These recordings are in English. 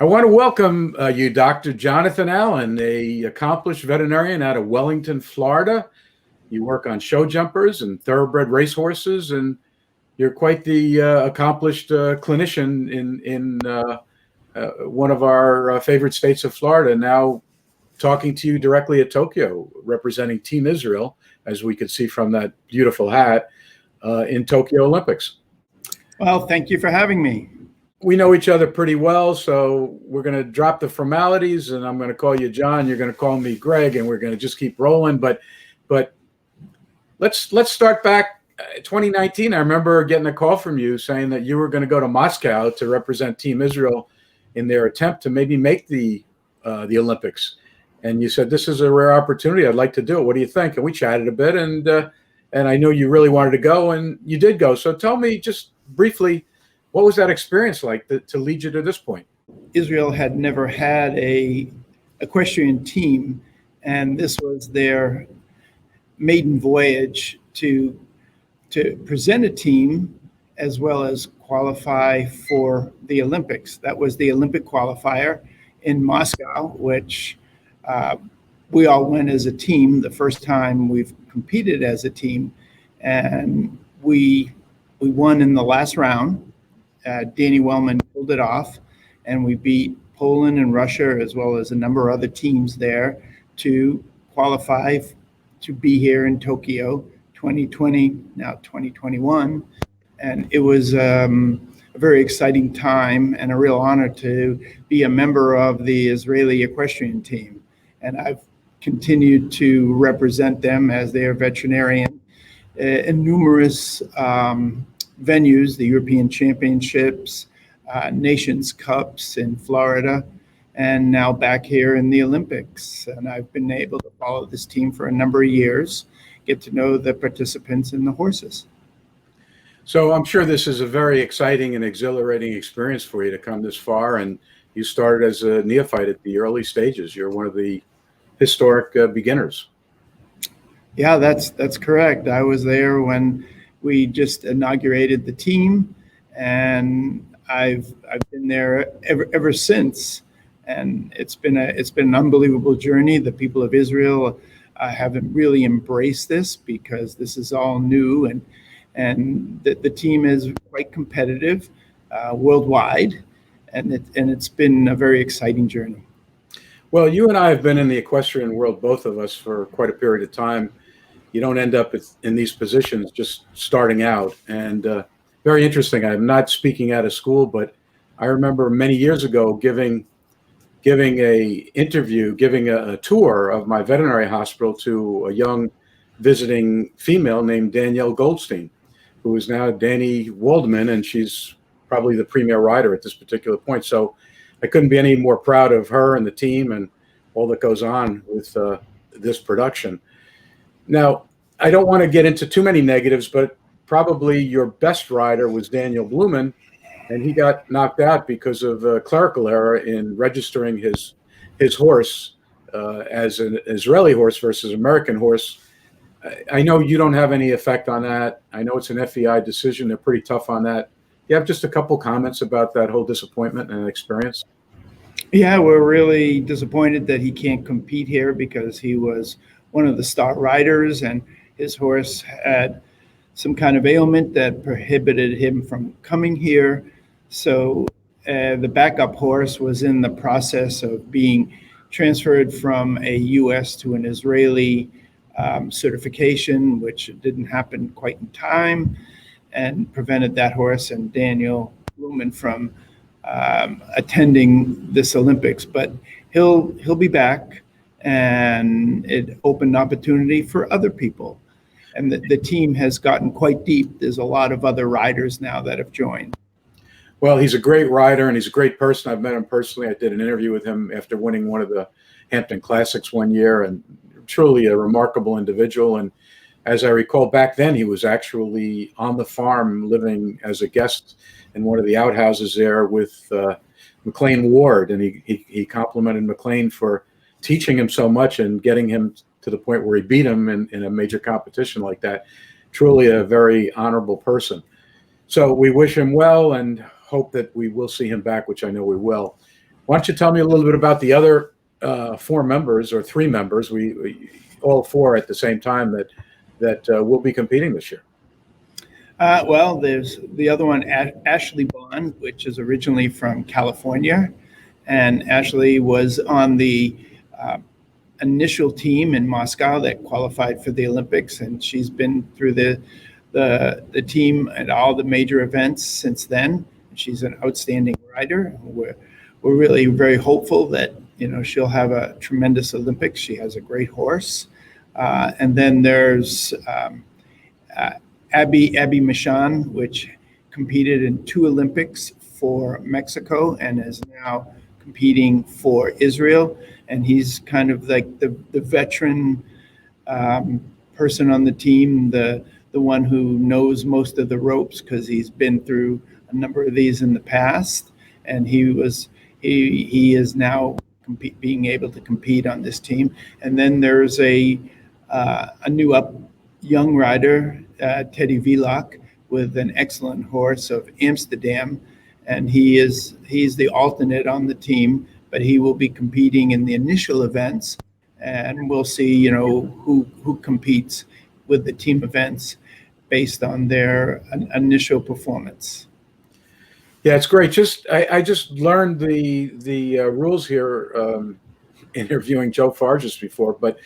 I want to welcome you, Dr. Jonathan Allen, a accomplished veterinarian out of Wellington, Florida. You work on show jumpers and thoroughbred racehorses, and you're quite the accomplished clinician in one of our favorite states of Florida. Now, talking to you directly at Tokyo, representing Team Israel, as we could see from that beautiful hat, in Tokyo Olympics. Well, thank you for having me. We know each other pretty well, so we're going to drop the formalities, and I'm going to call you John. You're going to call me Greg, and we're going to just keep rolling. But let's start back 2019. I remember getting a call from you saying that you were going to go to Moscow to represent Team Israel in their attempt to maybe make the Olympics. And you said, this is a rare opportunity. I'd like to do it. What do you think? And we chatted a bit, and I know you really wanted to go, and you did go. So tell me just briefly, what was that experience like to lead you to this point? Israel had never had a equestrian team, and this was their maiden voyage to present a team as well as qualify for the Olympics. That was the Olympic qualifier in Moscow, which we all went as a team. The first time we've competed as a team, and we won in the last round. Danny Wellman pulled it off, and we beat Poland and Russia, as well as a number of other teams there, to qualify to be here in Tokyo 2020, now 2021. And it was a very exciting time and a real honor to be a member of the Israeli equestrian team. And I've continued to represent them as their veterinarian in numerous venues, the European Championships, Nations Cups in Florida, and now back here in the Olympics. And I've been able to follow this team for a number of years, get to know the participants and the horses. So I'm sure this is a very exciting and exhilarating experience for you to come this far. And you started as a neophyte at the early stages. You're one of the historic beginners. Yeah, that's correct. I was there when we just inaugurated the team, and I've been there ever since. And it's been an unbelievable journey. The people of Israel haven't really embraced this because this is all new, and the team is quite competitive worldwide, and it's been a very exciting journey. Well, you and I have been in the equestrian world, both of us, for quite a period of time. You don't end up in these positions just starting out. And very interesting. I'm not speaking out of school, but I remember many years ago giving a tour of my veterinary hospital to a young visiting female named Danielle Goldstein, who is now Danny Waldman, and she's probably the premier rider at this particular point. So I couldn't be any more proud of her and the team and all that goes on with this production. Now, I don't want to get into too many negatives, but probably your best rider was Daniel Blumen, and he got knocked out because of a clerical error in registering his horse as an Israeli horse versus American horse. I know you don't have any effect on that. I know it's an FEI decision. They're pretty tough on that. You have just a couple comments about that whole disappointment and experience? Yeah, we're really disappointed that he can't compete here because he was one of the star riders, and his horse had some kind of ailment that prohibited him from coming here. So the backup horse was in the process of being transferred from a U.S. to an Israeli certification, which didn't happen quite in time, and prevented that horse and Daniel Blumen from attending this Olympics. But he'll be back, and it opened opportunity for other people. And the team has gotten quite deep. There's a lot of other riders now that have joined. Well, he's a great rider, and he's a great person. I've met him personally. I did an interview with him after winning one of the Hampton Classics one year, and truly a remarkable individual. And as I recall, back then he was actually on the farm living as a guest in one of the outhouses there with McLean Ward, and he complimented McLean for teaching him so much and getting him to the point where he beat him in a major competition like that. Truly a very honorable person. So we wish him well and hope that we will see him back, which I know we will. Why don't you tell me a little bit about the other four members or three members? We all four at the same time that will be competing this year. Well, there's the other one, Ashley Bond, which is originally from California, and Ashley was on the initial team in Moscow that qualified for the Olympics, and she's been through the team at all the major events since then. She's an outstanding rider. We're really very hopeful that she'll have a tremendous Olympics. She has a great horse, and then there's Abby Michon, which competed in 2 Olympics for Mexico and is now competing for Israel. And he's kind of like the veteran person on the team, the one who knows most of the ropes because he's been through a number of these in the past. And he is now being able to compete on this team. And then there's a new young rider, Teddy Vlock, with an excellent horse of Amsterdam, and he's the alternate on the team, but he will be competing in the initial events, and we'll see who competes with the team events based on their initial performance. Yeah, it's great. I just learned the rules here interviewing Joe Farges before, but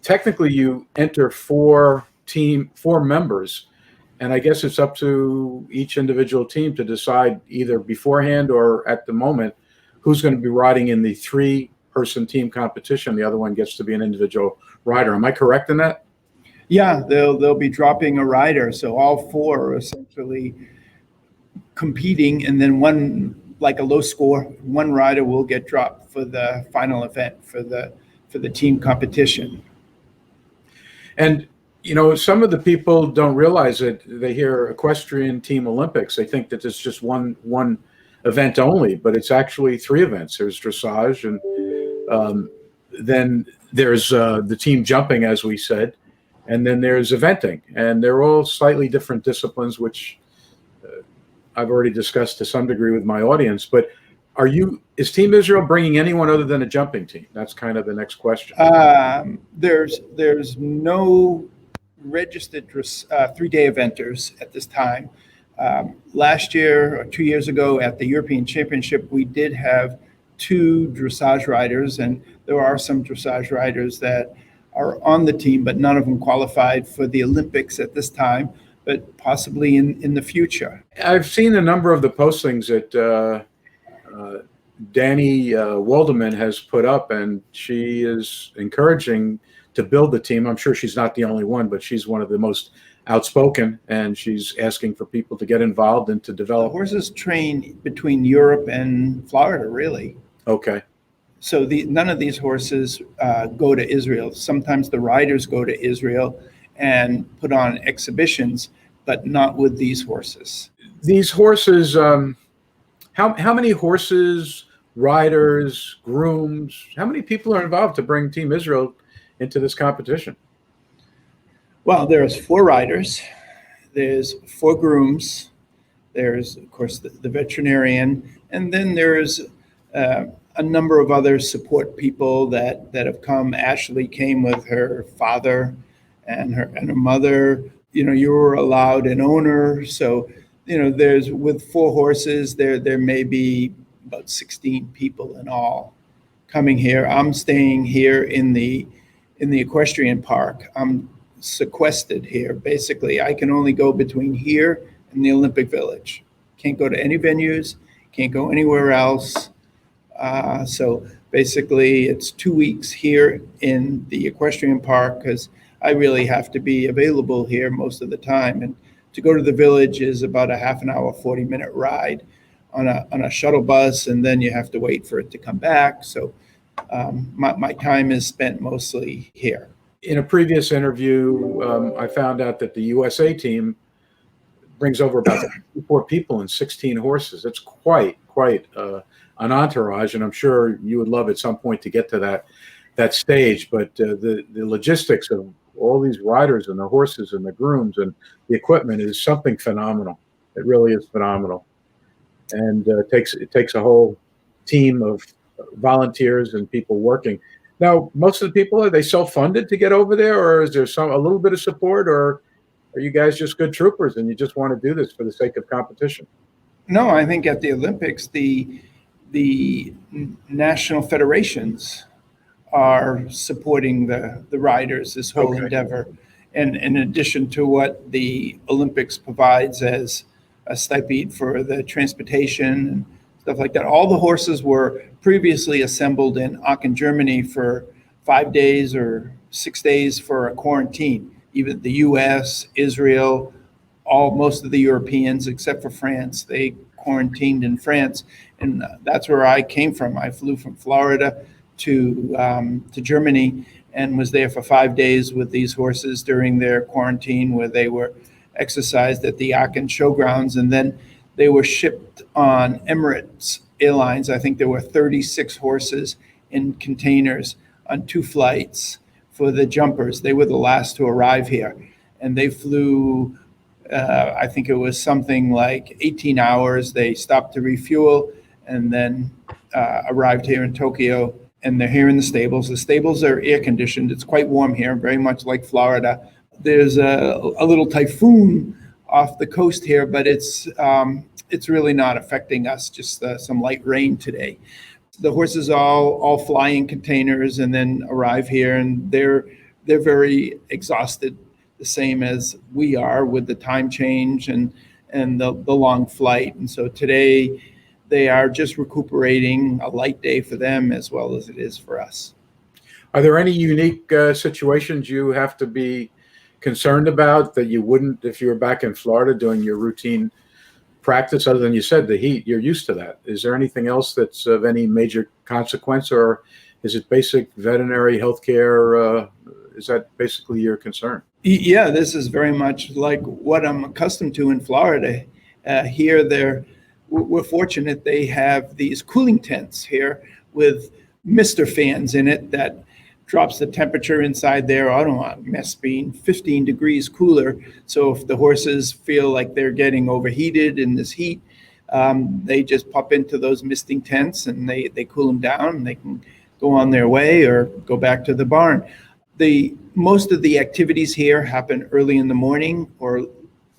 technically you enter four members, and I guess it's up to each individual team to decide either beforehand or at the moment who's going to be riding in the 3-person team competition. The other one gets to be an individual rider. Am I correct in that? Yeah, they'll be dropping a rider, so all 4 are essentially competing, and then one, like a low score, one rider will get dropped for the final event for the team competition. And some of the people don't realize it. They hear equestrian team Olympics. They think that it's just one event only, but it's actually 3 events. There's dressage, and then there's the team jumping, as we said, and then there's eventing. And they're all slightly different disciplines, which I've already discussed to some degree with my audience. But is Team Israel bringing anyone other than a jumping team? That's kind of the next question. There's no registered 3-day eventers at this time. Last year or 2 years ago at the European Championship, we did have 2 dressage riders, and there are some dressage riders that are on the team, but none of them qualified for the Olympics at this time, but possibly in the future. I've seen a number of the postings that Danny Waldeman has put up, and she is encouraging to build the team. I'm sure she's not the only one, but she's one of the most outspoken, and she's asking for people to get involved and to develop. The horses train between Europe and Florida, really. Okay. So none of these horses go to Israel. Sometimes the riders go to Israel and put on exhibitions, but not with these horses. These horses, how many horses, riders, grooms, how many people are involved to bring Team Israel into this competition? Well, there's 4 riders, there's 4 grooms, there's, of course, the veterinarian, and then there's a number of other support people that have come. Ashley came with her father and her mother. You were allowed an owner, so there's, with 4 horses, there may be about 16 people in all coming here. I'm staying here in the equestrian park. I'm sequestered here. Basically, I can only go between here and the Olympic Village. Can't go to any venues, can't go anywhere else. So basically, it's 2 weeks here in the equestrian park because I really have to be available here most of the time. And to go to the village is about a half an hour, 40-minute ride on a shuttle bus, and then you have to wait for it to come back. So my time is spent mostly here. In a previous interview, I found out that the USA team brings over about 4 people and 16 horses. It's quite an entourage, and I'm sure you would love at some point to get to that stage. But the logistics of all these riders and the horses and the grooms and the equipment is something phenomenal. It really is phenomenal, and it takes a whole team of volunteers and people working. Now, most of the people, are they self-funded to get over there, or is there a little bit of support, or are you guys just good troopers and you just want to do this for the sake of competition? No, I think at the Olympics, the national federations are supporting the riders, this whole endeavor. And in addition to what the Olympics provides as a stipend for the transportation and stuff like that, all the horses were previously assembled in Aachen, Germany for 5 days or 6 days for a quarantine. Even the US, Israel, most of the Europeans, except for France, they quarantined in France. And that's where I came from. I flew from Florida to Germany and was there for 5 days with these horses during their quarantine, where they were exercised at the Aachen showgrounds. And then they were shipped on Emirates Airlines. I think there were 36 horses in containers on 2 flights for the jumpers. They were the last to arrive here. And they flew, I think it was something like 18 hours. They stopped to refuel and then arrived here in Tokyo. And they're here in the stables. The stables are air conditioned. It's quite warm here, very much like Florida. There's a little typhoon off the coast here, but it's really not affecting us, just some light rain today. The horses all fly in containers and then arrive here, and they're very exhausted, the same as we are with the time change and the long flight. And so today they are just recuperating, a light day for them as well as it is for us. Are there any unique situations you have to be concerned about that you wouldn't if you were back in Florida doing your routine practice? Other than, you said, the heat, you're used to that. Is there anything else that's of any major consequence, or is it basic veterinary healthcare? Is that basically your concern? Yeah, this is very much like what I'm accustomed to in Florida. Here, we're fortunate they have these cooling tents here with mister fans in it that drops the temperature inside there. I don't want mess being 15 degrees cooler. So if the horses feel like they're getting overheated in this heat, they just pop into those misting tents and they cool them down, and they can go on their way or go back to the barn. Most of the activities here happen early in the morning or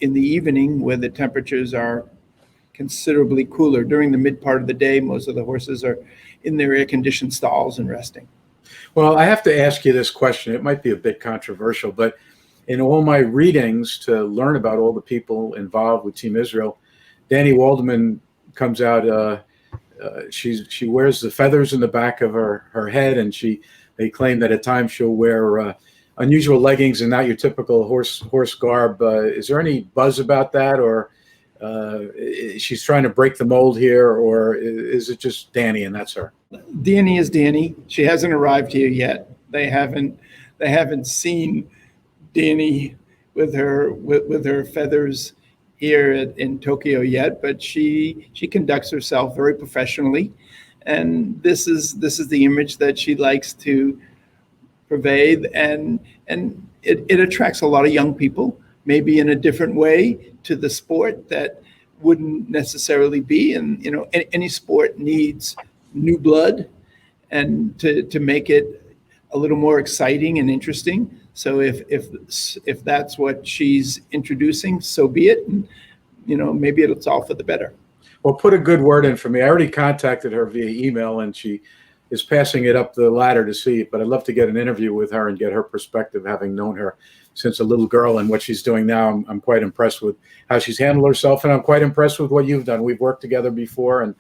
in the evening, where the temperatures are considerably cooler. During the mid part of the day, most of the horses are in their air-conditioned stalls and resting. Well, I have to ask you this question. It might be a bit controversial, but in all my readings to learn about all the people involved with Team Israel, Danny Waldman comes out. She wears the feathers in the back of her head, and they claim that at times she'll wear unusual leggings and not your typical horse garb. Is there any buzz about that, or she's trying to break the mold here, or is it just Danny and that's her? Danny is Danny. She hasn't arrived here yet. They haven't seen Danny with her feathers here in Tokyo yet, but she conducts herself very professionally, and this is the image that she likes to pervade, and it attracts a lot of young people, maybe in a different way to the sport that wouldn't necessarily be. And any sport needs new blood, and to make it a little more exciting and interesting. So if that's what she's introducing, so be it. And maybe it's all for the better. Well, put a good word in for me. I already contacted her via email, and she is passing it up the ladder to see it. But I'd love to get an interview with her and get her perspective, having known her since a little girl, and what she's doing now. I'm quite impressed with how she's handled herself, and I'm quite impressed with what you've done. We've worked together before, and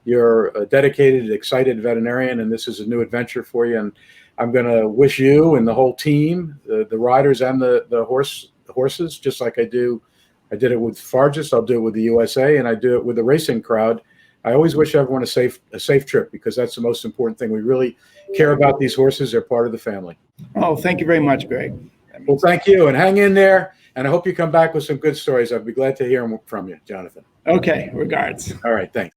you're a dedicated, excited veterinarian, and this is a new adventure for you. And I'm going to wish you and the whole team, the riders and the horses, just like I did it with Fargus, I'll do it with the USA, and I do it with the racing crowd. I always wish everyone a safe trip, because that's the most important thing. We really care about these horses. They're part of the family. Oh, thank you very much, Greg. Well, thank you, and hang in there. And I hope you come back with some good stories. I'd be glad to hear them from you, Jonathan. Okay, regards. All right, thanks.